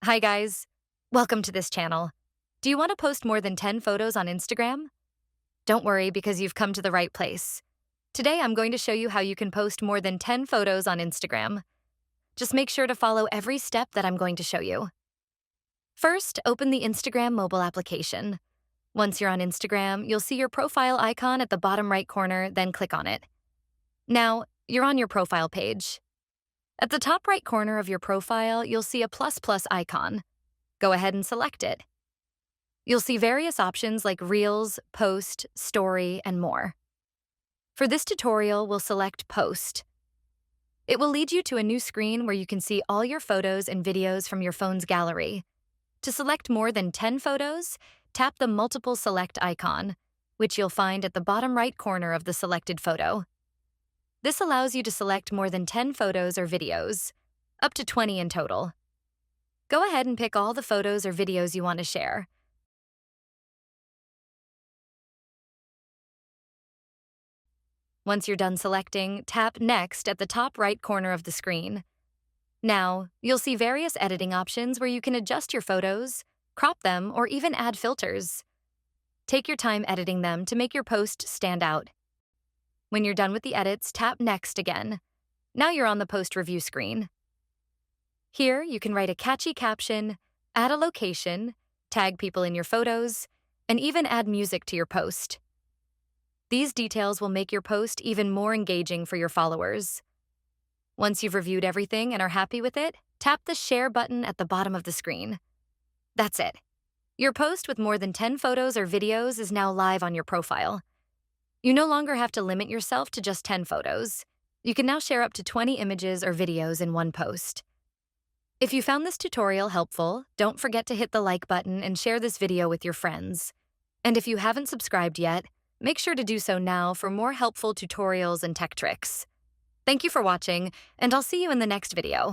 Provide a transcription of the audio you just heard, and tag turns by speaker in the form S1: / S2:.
S1: Hi guys, welcome to this channel. Do you want to post more than 10 photos on Instagram? Don't worry because you've come to the right place. Today I'm going to show you how you can post more than 10 photos on Instagram. Just make sure to follow every step that I'm going to show you. First, open the Instagram mobile application. Once you're on Instagram, you'll see your profile icon at the bottom right corner, then click on it. Now, you're on your profile page. At the top right corner of your profile, you'll see a plus plus icon. Go ahead and select it. You'll see various options like Reels, Post, Story, and more. For this tutorial, we'll select Post. It will lead you to a new screen where you can see all your photos and videos from your phone's gallery. To select more than 10 photos, tap the Multiple Select icon, which you'll find at the bottom right corner of the selected photo. This allows you to select more than 10 photos or videos, up to 20 in total. Go ahead and pick all the photos or videos you want to share. Once you're done selecting, tap Next at the top right corner of the screen. Now, you'll see various editing options where you can adjust your photos, crop them, or even add filters. Take your time editing them to make your post stand out. When you're done with the edits, tap Next again. Now you're on the post review screen. Here, you can write a catchy caption, add a location, tag people in your photos, and even add music to your post. These details will make your post even more engaging for your followers. Once you've reviewed everything and are happy with it, tap the Share button at the bottom of the screen. That's it. Your post with more than 10 photos or videos is now live on your profile. You no longer have to limit yourself to just 10 photos. You can now share up to 20 images or videos in one post. If you found this tutorial helpful, don't forget to hit the like button and share this video with your friends. And if you haven't subscribed yet, make sure to do so now for more helpful tutorials and tech tricks. Thank you for watching, and I'll see you in the next video.